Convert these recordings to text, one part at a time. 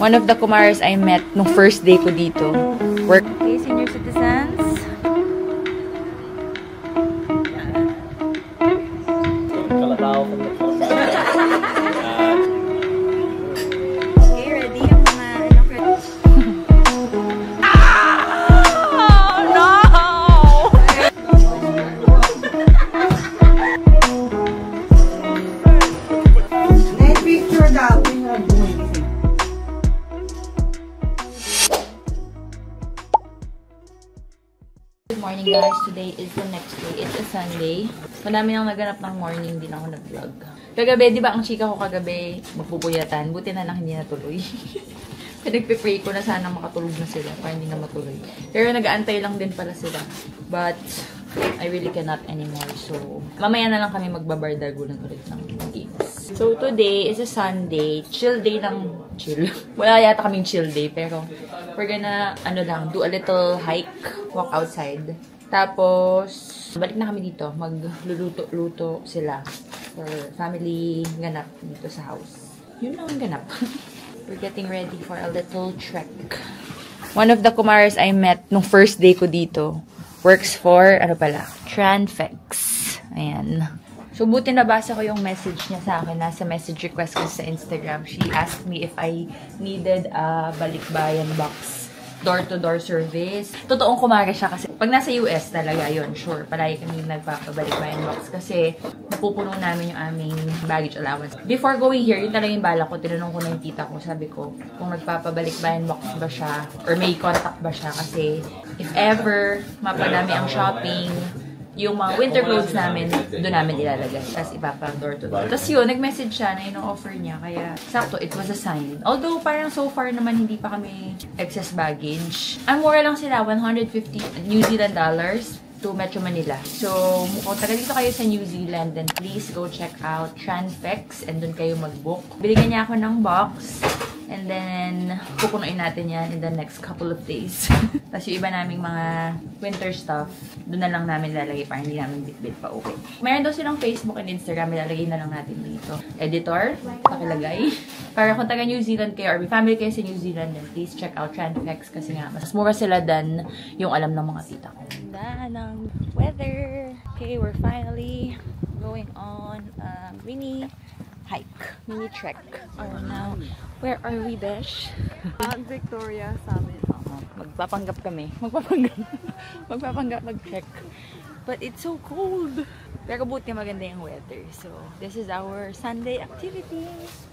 One of the kumares I met nung first day ko dito. Work. Okay, senior citizens. Okay, ready yung mga Good morning guys, today is the next day. It's a Sunday. Madami nang naganap ng morning, din ako nag-vlog. Kagabi, di ba ang chika ko kagabi, magpupuyatan. Buti na lang hindi natuloy. Nagpe-pray ko na sana makatulog na sila para hindi na matuloy. Pero nag-aantay lang din pala sila. But, I really cannot anymore. So, mamaya na lang kami magbabardagulan ulit ng games. So, today is a Sunday. Chill day lang. Chill. Wala yata kaming chill day. Pero, we're gonna, do a little hike. Walk outside. Tapos, balik na kami dito. Magluluto-luto sila. For family ganap dito sa house. Yun lang ang ganap. We're getting ready for a little trek. One of the kumares I met nung first day ko dito works for, Tranfex. Ayan. So, buti nabasa ko yung message niya sa akin. Nasa message request ko sa Instagram. She asked me if I needed a balikbayan box. Door-to-door service. Totoong kumare siya kasi pag nasa US talaga yun, sure. Palagi kami nagpapabalikbayan box kasi napupuno namin yung aming baggage allowance. Before going here, yun talaga yung bala ko. Tinanong ko na yung tita ko. Sabi ko, kung nagpapabalikbayan box ba siya or may contact ba siya kasi if ever mapadami ang shopping, yung mga winter clothes namin, doon namin ilalagay. Tapos ipapa-door to door. Tapos yun, nag-message siya na ino-offer niya. Kaya, sakto, it was a sign. Although, parang so far naman, hindi pa kami excess baggage. Ang mura lang sila, 150 New Zealand dollars to Metro Manila. So, kung taga dito kayo sa New Zealand, then please go check out Tranfex and doon kayo mag-book. Binigyan niya ako ng box. And then, pupunuin natin yan in the next couple of days. Tapos yung iba naming mga winter stuff, doon na lang namin lalagay para hindi namin bit-bit pa okay. Meron daw silang Facebook and Instagram, ilalagay na lang natin dito. Editor, pakilagay. Para kung taga New Zealand kayo or may family kayo sa New Zealand, then please check out Tranfex kasi nga, mas mura sila than yung alam ng mga tita ko. Ganda ng weather. Okay, we're finally going on a mini hike, mini trek. Or now, where are we, Besh? Victoria Summit. Magpapanggap kami. Magpapanggap mag-trek. But it's so cold. Pero buti maganda yung weather. So, this is our Sunday activity.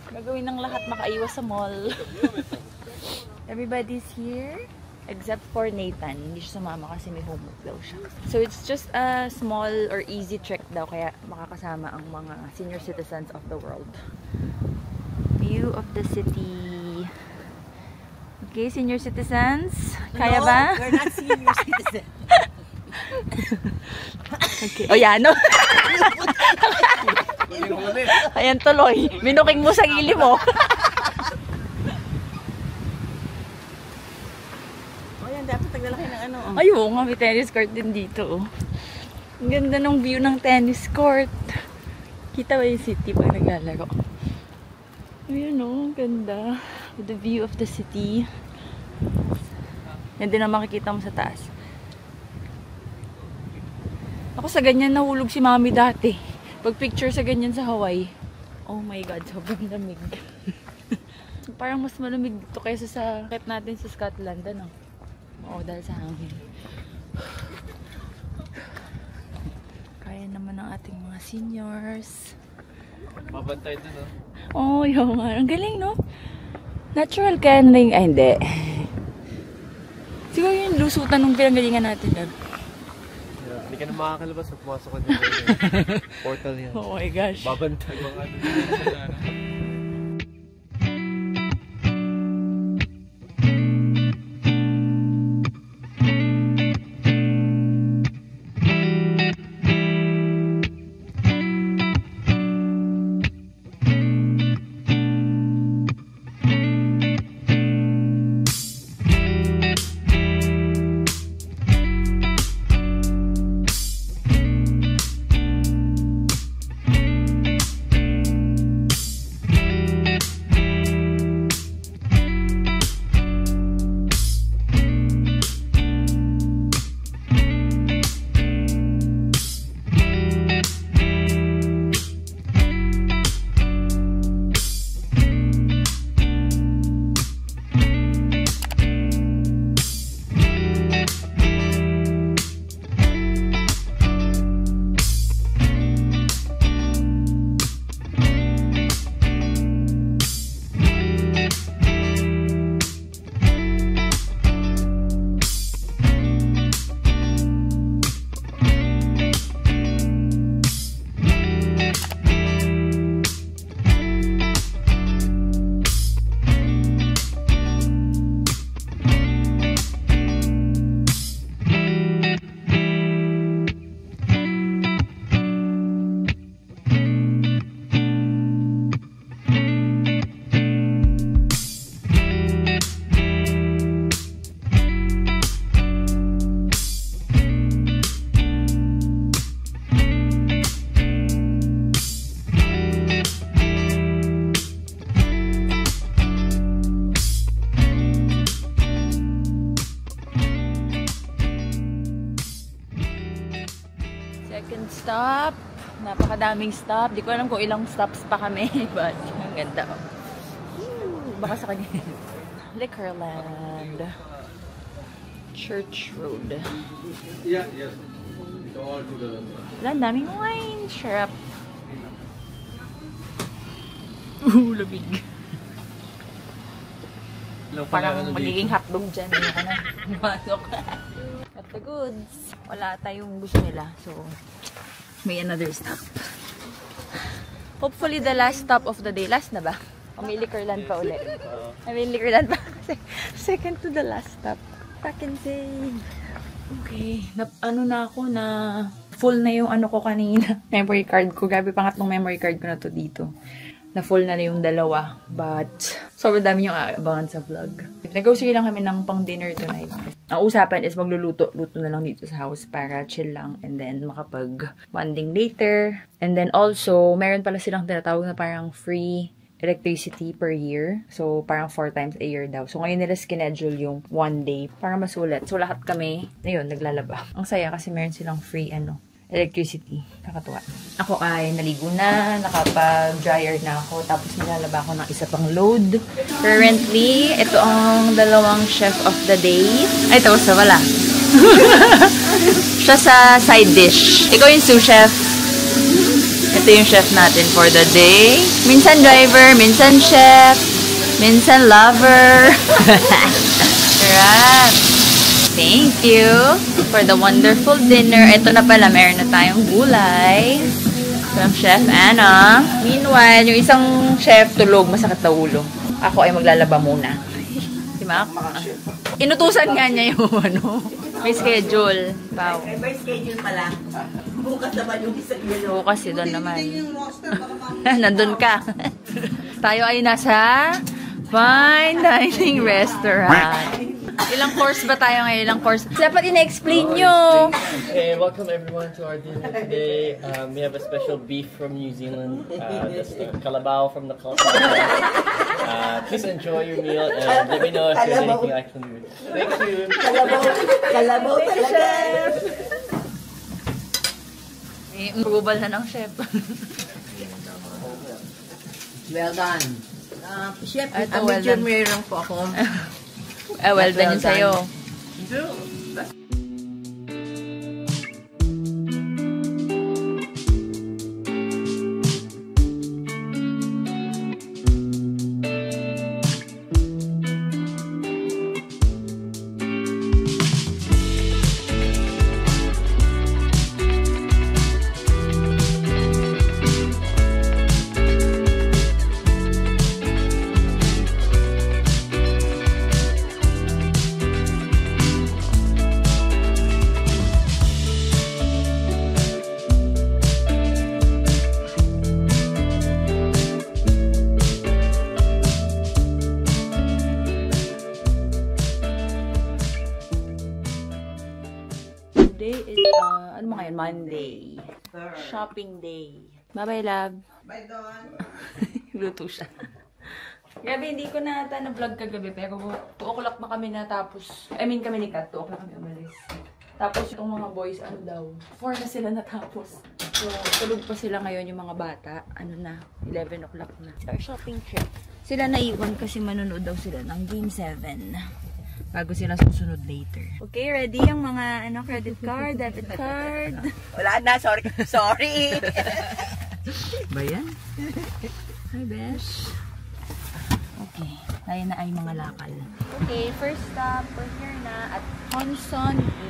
Gagawin ng lahat makaiwas sa mall. Everybody's here. Except for Nathan. Hindi siya sumama kasi may homework daw siya. So, it's just a small or easy trek daw. Kaya makakasama ang mga senior citizens of the world. View of the city. Okay, senior citizens. Kaya ba? We're not senior citizens. Okay. O yan, no? Ayan tuloy. Binuking mo sa gili mo. Ay, oo nga, may tennis court din dito. Ang ganda ng view ng tennis court. Kita ba yung city pag naglalaro? Ayun o, ganda. The view of the city. Yan din ang makikita mo sa taas. Ako sa ganyan nahulog si mami dati. Pag picture sa ganyan sa Hawaii. Oh my God, sobrang lamig. Parang mas malamig dito kaysa sa trip natin sa Scotland, ano? Oo, dahil sa hangin. Kaya naman ng ating mga seniors. Mabantay din, no? Oo, yung nga. Ang galing, no? Natural canning. Ay, hindi. Siguro yung lusutan ng pinanggalingan natin. Yeah, hindi ka na makakalabas pag pumasok ka dito. Portal yan. Oh my gosh. Babantay mga ano. stop. Napakadaming stop. Di ko alam kung ilang stops pa kami. But, ang ganda. Baka sa kanya. Liquorland. Church Road. Yeah, yes. All together. Wala, daming wine shop. Lamig. Parang magiging hotdog dyan. Ayoko na. Masok. At the goods. Wala tayong gusto nila. So, may another stop. Hopefully, the last stop of the day. Last na ba? O may Liquorland pa ulit. May Liquorland pa. Second to the last stop. Back and save. Okay. Ano na ako na full na yung ano ko kanina. Memory card ko. Grabe, pangatlong memory card ko na to dito. Na full na yung dalawa. But, sobrang dami yung aabangan sa vlog. Nag-grocery lang kami ng pang dinner tonight. Ang usapan is magluluto. Luto na lang dito sa house para chill lang. And then, makapag-bonding later. And then also, meron pala silang tinatawag na parang free electricity per year. So, parang 4 times a year daw. So, ngayon nila schedule yung 1 day para masulit. So, lahat kami, ayun, naglalaba. Ang saya kasi meron silang free, electricity. Kakatuwa. Ako ay naligo na, nakapag-dryer na ako, tapos nilalaba ako ng isa pang load. Currently, ito ang dalawang chef of the day. Ay, tapos na wala. Siya sa side dish. Ikaw yung sous chef. Ito yung chef natin for the day. Minsan driver, minsan chef, minsan lover. Right. Thank you for the wonderful dinner. Ito na pala, meron na tayong gulay from Chef Anna. Meanwhile, yung isang chef tulog, masakit na ulo. Ako ay maglalaba muna. Si Mac? Inutusan nga niya yung may schedule. Wow. May schedule pala. Bukas naman yung isa yun. Bukas doon naman. Nandun ka. Tayo ay nasa fine dining restaurant. Ilang course ba tayo ngayon? Ilang course? Dapat ina-explain nyo. Hey, welcome everyone to our dinner today. We have a special beef from New Zealand. That's the kalabaw from the culture. Please enjoy your meal and let me know if there's anything I can do. Thank you. Kalabaw talaga. Approval na ng chef. Well done. Chef, Ito, well medyo done. meron po ako. Well done yun sa'yo. Today is, ano mga yun? Monday. Shopping day. Bye-bye, love. Bye, Don. Luto siya. Grabe, hindi ko na ata na-vlog kagabi, pero 2 o'clock na kami natapos. I mean, kami ni Kat, 2 o'clock kami umalis. Tapos itong mga boys, ano daw, 4 na sila natapos. So, tulog pa sila ngayon yung mga bata. Ano na, 11 o'clock na. Our shopping trip. Sila naiwan kasi manonood daw sila ng Game 7. Bago sila susunod later. Okay, ready yung mga credit card, debit card. Wala na, sorry. Sorry. Ba yan? Hi, Besh. Okay, tayo na ay mga lakal. Okay, first stop, we're here na at Honson E.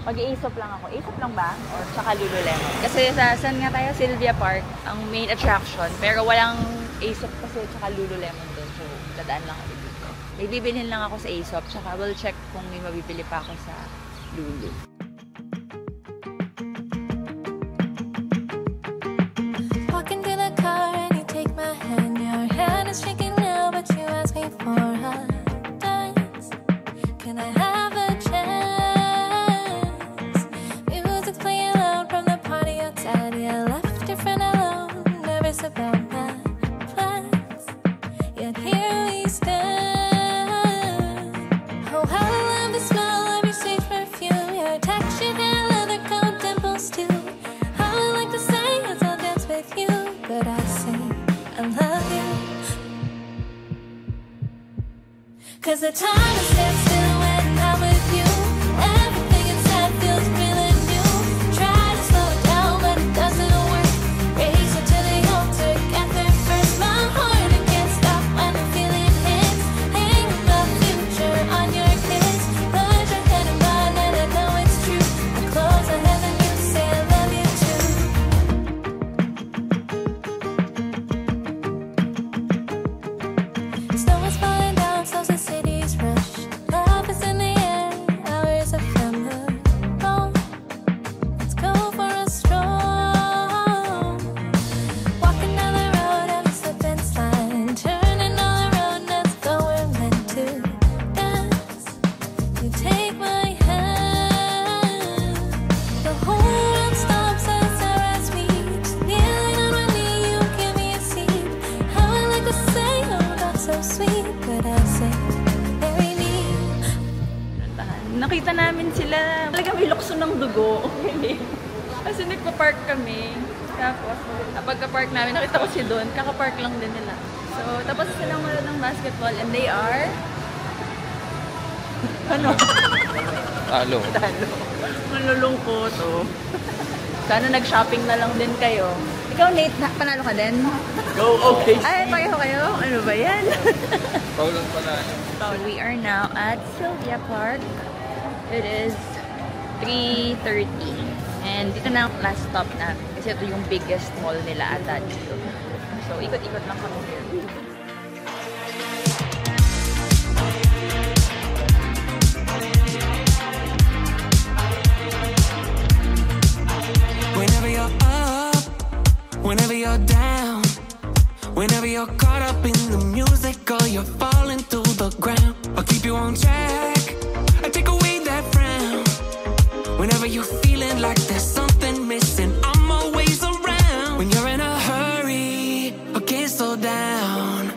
Mag-i-aesop lang ako. Aesop lang ba? Or tsaka Lululemon? Kasi sa saan nga tayo? Sylvia Park, ang main attraction. Pero walang Aesop kasi tsaka Lululemon doon. So, dadaan lang ako dito. May bibilhin lang ako sa Aesop. Tsaka we'll check kung may mabibili pa ako sa Lulu. Walking to the car and you take my hand. Your hand is shaking now, but you ask me for a dance. Can I have a chance? Music's playing loud from the party outside. Yeah, left your friend alone, nervous about my plans. Yet here we stand. Oh, how I love the smell of your sweet perfume. Your 'Cause the time is stands still when I'm with you. Everything inside feels really new. Try to slow it down, but it doesn't work. Race her to the altar, get there first. My heart, it can't stop when the feeling hits. Hang the future on your kiss. Put your head in mine and I know it's true. I close my eyes and you say I love you too. Snow is falling down, so the city's rush. Love is in the air, hours of summer. Oh, let's go for a stroll. Walking down the road, every slip and slide. Turning all around us, though we're meant to dance. You take my hand. The whole world stops as our eyes meet. Kneeling on one knee, you give me a seat. How I like to say, oh, that's so sweet. But I say, marry me. Nakita namin sila. Talaga may lukso ng dugo. Kasi nagpa-park kami. Tapos, pagka-park namin, nakita ko si Don. Kaka-park lang din nila. So, tapos silang manood ng basketball and they are... Ano? Talo. Talo. Malulungkot, oh. Sana nag-shopping na lang din kayo. Ikaw, Nate, panalo ka din? Go, okay. Ay, pareho kayo? Ano ba yan? Paulan pala. We are now at Sylvia Park. It is 3:30. And dito na ang last stop na. Kasi ito yung biggest mall nila ata dito. So, ikot-ikot lang kami here. Whenever you're up, whenever you're down, whenever you're caught up in the music or you're falling to the ground, I'll keep you on track, I take away that frown. Whenever you're feeling like there's something missing, I'm always around. When you're in a hurry, okay, slow down.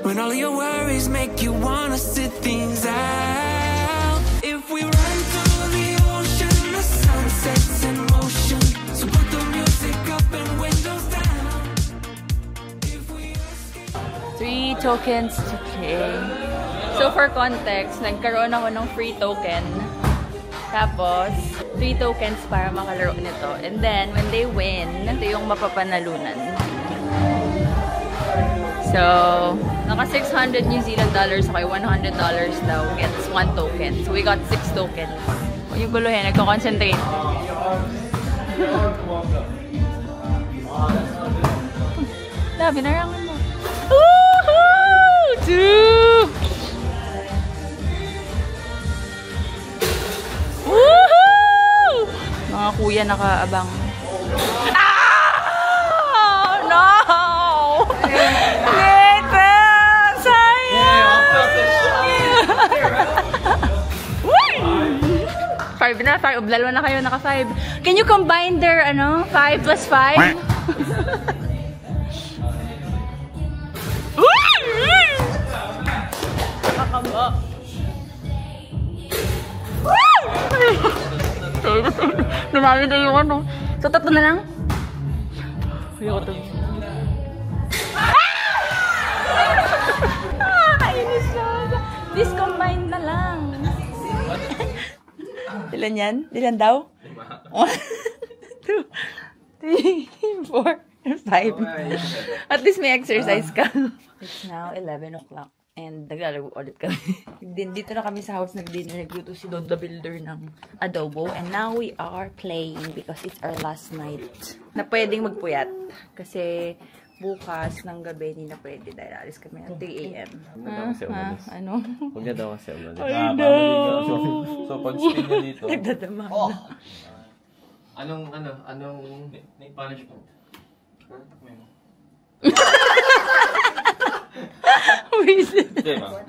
When all of your worries make you wanna sit things out. If we run to the ocean, the sun sets in motion. So put the music up and windows down. If we escape 3 tokens to pay. So, for context, nagkaroon ako ng free token. Tapos, 3 tokens para makalaro nito. And then, when they win, ito yung mapapanalunan. So, naka 600 New Zealand dollars, okay, $100 daw gets 1 token. So, we got 6 tokens. Yung guluhin, nagko-concentrate. Labi, narangan mo. Woohoo! 2! Woohoo! Mga kuya nakaabang. Ah! No! Nathan! Sayang! 5 na, 5. Dalawa na kayo, naka 5. Can you combine their, 5 plus 5? Nakakaba. Dumami na yung ano. So, 3 na lang? Ayoko to. Kainis na. This combined na lang. Ilan yan? Ilan daw? 1, 2, 3, 4, 5. At least may exercise ka. It's now 11 o'clock. And naglalaro ulit kami. Dito na kami sa house nag-dinner. Nagluto si Don the Builder ng adobo. And now we are playing because it's our last night na pwedeng magpuyat. Kasi bukas ng gabi hindi na pwede dahil alis kami at 3 a.m. Ano? Huwag niya daw kasi umalis. I know! So, pag-spin niya dito. Nagdadama. Anong punishment? Okay,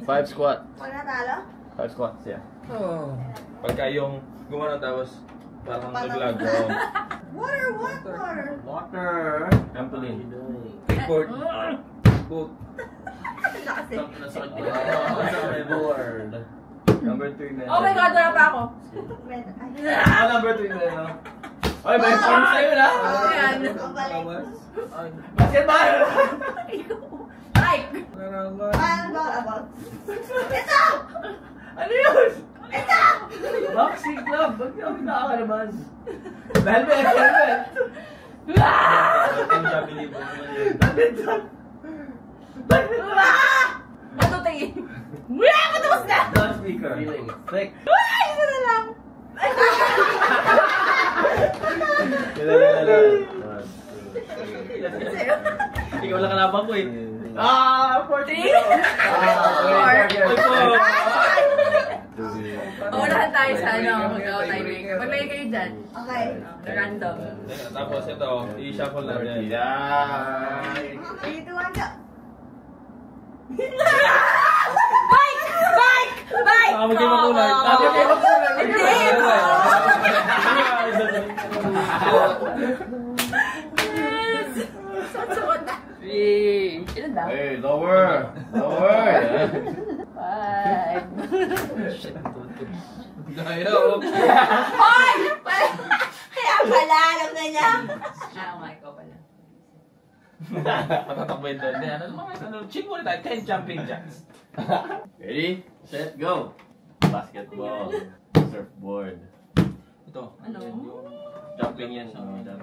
5 squat. Wala talo? 5 squats, yeah. pagka yung gumano tapos parang naglagaw. Water, water! Water. Trampoline. Kickboard. Book. Nasakit ko. Board. Number 3 na. Oh my God, wala pa ako. Number 3 na, no? Ay, may form sa'yo na! Ayan. Basketball! Like! Paano ba about? Ito! Ano yun? Boxing club. Ba't kami nakakalaman? Velvet! Ano tingin? Wala! Patapos na! Speaker. Click. Ay! Isa na lang! Ikaw lang kalabang ko eh. 14! Unahan tayo sa ano, tiebreaker. Magmay kayo dyan. Okay. Random. Tapos ito, i-shuffle natin. Three, two, one, go. Bike! Bike! Bike! Magkay makulay. Magkay makulay. Suot na. Ilan ba? Hey, lower! Lower! 5. Gaya, oh. Hoy! Kaya pala, alam na niya. Ah, okay, ikaw pala. Matatakbuhin doon. Chill muna tayo. 10 jumping jacks. Ready, set, go! Basketball. Surfboard. Ito. Ano? Jumping yan. Jumping.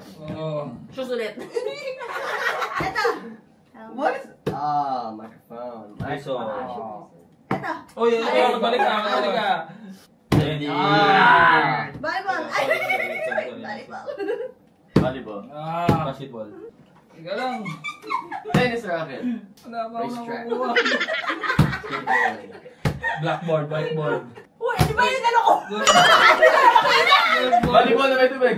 Susulit. What is... microphone. Iso. Ito. Oh, yeah. Magbalik ka. Magbalik ka. Ready. Volleyball. Ay! Volleyball. Volleyball. Basketball. Ika lang. Tennis racket. Wala pa ako Racetrack. nakukuha. Blackboard. Whiteboard. Uy, di ba yung ano ko? Volleyball na may tubig.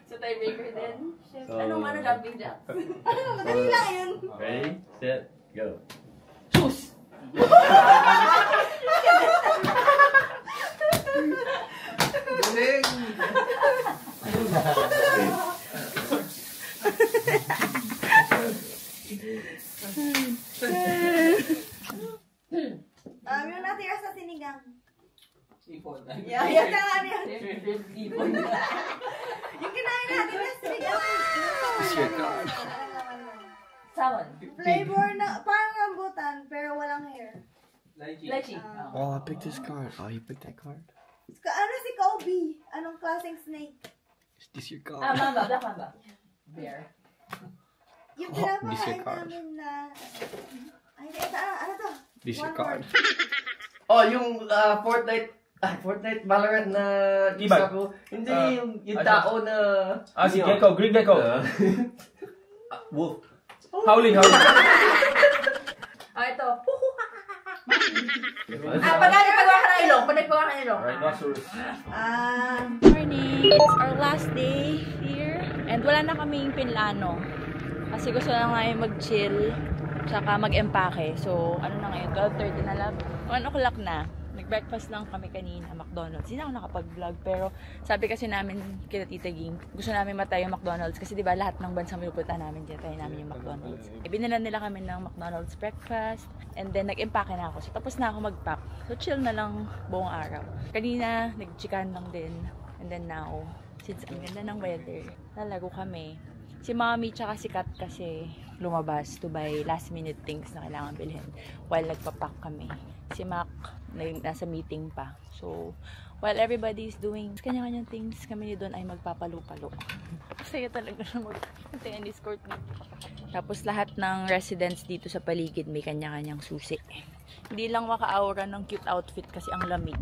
Sa tiebreaker din. So- Anong ano jumping jacks? Madali lang yun. Ready, set, go. Choose! Galing. Yung natira sa sinigang. Ipon. Yan na nga yan. Ipon. Yung kinain natin na sinigang. Salmon. Flavor na, parang rambutan, pero walang hair. Lechi. Oh, I picked this card. Oh, you picked that card? Ano si Kobe? Anong klaseng snake? Is this your card? Ah, mamba. Black mamba. Bear. Yung Oh, this pinapakain your card. namin na... Ay, ano to? This your One card. Oh, yung Fortnite, Fortnite Valorant na Ibag. isa ko. Hindi, yung ah, tao na... Si Gecko. Green Gecko. Wolf. Howling. Ah, ito. Pagkakipagawa ka ng ilong. Pagkakipagawa ka ng ilong. Rhinoceros. Morning! It's our last day here. And wala na kaming pinlano. Kasi gusto lang namin mag-chill. Tsaka mag-empake. So, ano na ngayon? 12:30 na lang. 1 o'clock na. Nag-breakfast lang kami kanina, McDonald's. Hindi na ako nakapag-vlog. Pero sabi kasi namin kina Tita Ging, gusto namin matayo yung McDonald's. Kasi diba lahat ng bansa pinupunta namin, dyan tayo namin yung McDonald's. Ibinila nila kami ng McDonald's breakfast. And then nag-empake na ako. So tapos na ako mag-pack. So chill na lang buong araw. Kanina, nag-chikan lang din. And then now, since ang ganda ng weather, lalago kami. Si Mommy tsaka si Kat kasi lumabas to buy last minute things na kailangan bilhin while nagpapack kami. Si Mac nasa meeting pa. So, while everybody is doing kanya-kanyang things, kami doon ay magpapalo-palo. Masaya talaga na mag-tennis court na. Tapos lahat ng residents dito sa paligid may kanya-kanyang susi. Hindi lang maka-aura ng cute outfit kasi ang lamig.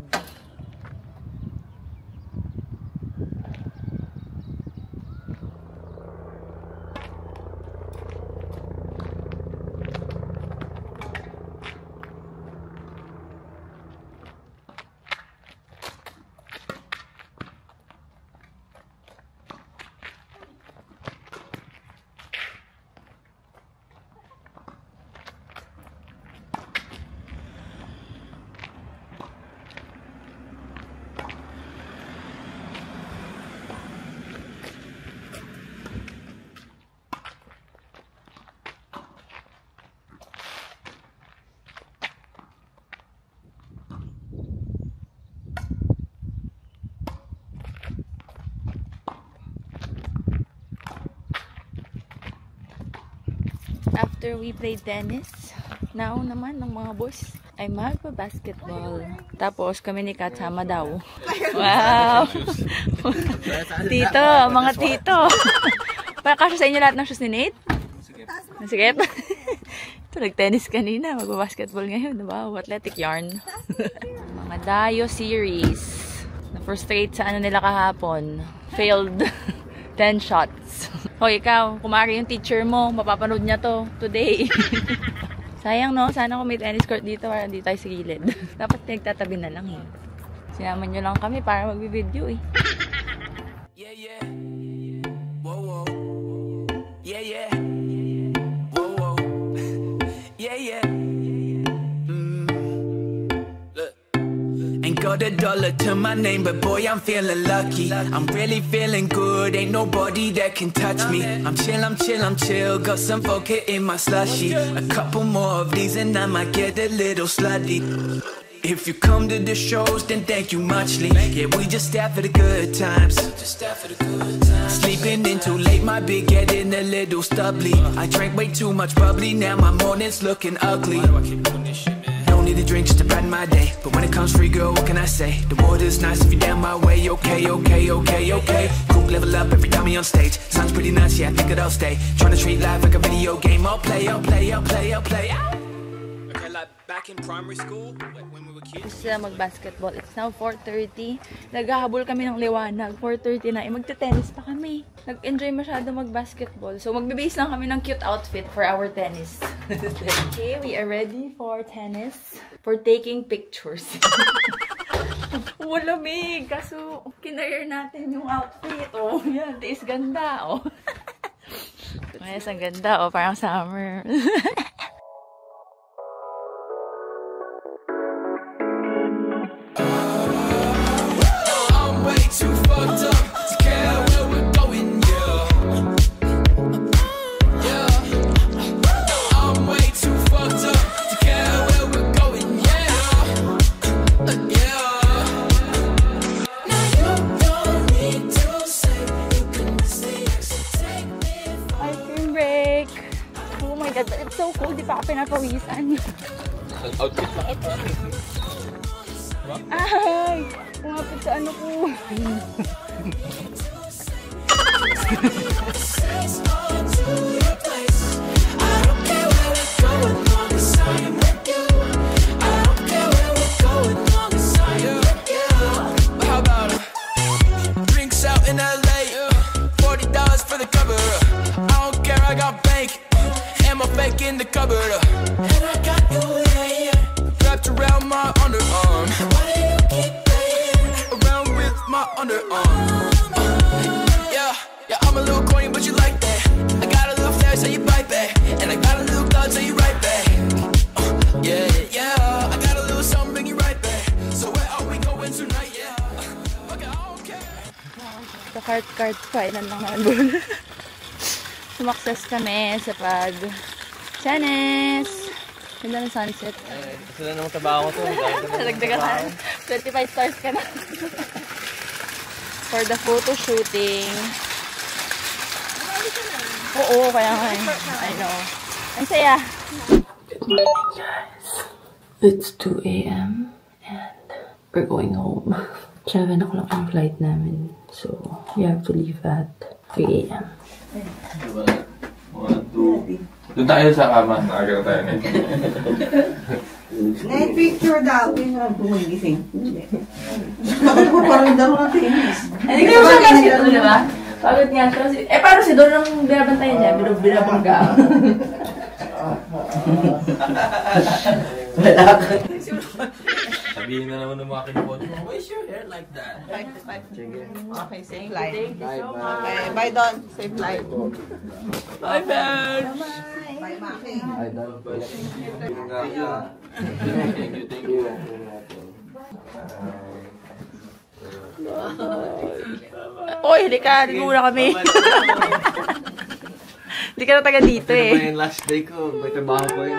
After we played tennis, now naman ng mga boys, ay magpa-basketball. Tapos kami ni Kat sama daw. Wow! Tito, mga tito. Pakasya sa inyo lahat ng shoes ni Nate? Nasigit. Ito, nag-tennis kanina. Magpa-basketball ngayon. Wow, athletic yarn. Mga Dayo series. Na-frustrate sa ano nila kahapon. Failed 10 shots. Hoy, ikaw, kumari yung teacher mo. Mapapanood niya to today. Sayang, no? Sana kung may tennis court dito para hindi tayo sa gilid. Dapat nagtatabi na lang, eh. Sinaman nyo lang kami para magbibideo, eh. Yeah, yeah. Whoa, whoa. Yeah, yeah. Whoa, whoa. Yeah, yeah. Look. Ain't got a dollar to my name, but boy, I'm feeling lucky. I'm really feeling good. Ain't nobody that can touch me. I'm chill, I'm chill, I'm chill. Got some vodka in my slushy. A couple more of these and I might get a little slutty. If you come to the shows, then thank you muchly. Yeah, we just stay for the good times. Sleeping in too late, my big getting a little stubbly. I drank way too much bubbly, now my morning's looking ugly. Don't need a drink just to brighten my day, but when it comes free, girl, what can I say? The water's nice if you're down my way. Okay, okay, okay, okay. Cool, level up every time we on stage. Sounds pretty nice, yeah, I think that I'll stay. Trying to treat life like a video game. I'll play, I'll play, I'll play, I'll play. Okay, like back in primary school, like when we were kids. Gusto sila mag-basketball. It's now 4:30. Naghahabol kami ng liwanag. 4:30 na. Magte-tennis pa kami. Nag-enjoy masyado mag-basketball. So, magbe-base lang kami ng cute outfit for our tennis. Okay, we are ready for tennis. For taking pictures. Walamig. Kaso, kinare natin yung outfit. Oh, yan. Tiis ganda. Oh. Yes, ang ganda. Oh, parang summer. Too fucked up to care where we're going, yeah. Yeah. I'm way too fucked up to care where we're going, yeah. Yeah. Now you don't need to say you can stay, so take me. Ice cream break. Oh my god, but it's so cold. Di pa ako pinapawisan. Outfit lang. Ay! Kumapit sa ano ko. How about drinks out in LA? $40 for the cover. I don't care, I got bank. And my fake in the cupboard. And I got you, yeah, yeah. Wrapped around my underarm. Why do you keep playing around with my underarm? Yeah, yeah, I'm a little corny, but you like that. I got a little flair, so you bite back. And I got a little blood, so you right back. Yeah, yeah, I got a little something, bring you right back. So where are we going tonight? Yeah, okay, I don't care. Sa cart, final lang naman. Sumakses kami sa pag-tennis. Ganda ng sunset. Sila naman trabaho ko. Nagdagan ka. 25 stars ka na. For the photo shooting. Oo, kaya nga. I know. Ang saya. Good morning, guys. It's 2 a.m. and we're going home. 7 o'clock ang flight namin. So, we have to leave at 3 a.m. Doon tayo sa kama. Nakagal tayo na. Night picture daw. Yung bumigising. Bakit mo parang daro ng tennis? Hindi ko siya kasi ito, di ba? Pagod nga siya. Eh, paano si Don ang binabantayan niya? Binabangga. Sabihin na naman ng mga kinipot mo, why is your hair like that? Okay, safe flight. Okay, bye Don. Safe flight. Bye, Ben! Bye, Maki. Thank you. Oy, hindi ka. Hindi muna kami. Hindi ka na taga dito eh. Ito na ba yung last day ko? May trabaho ko yun.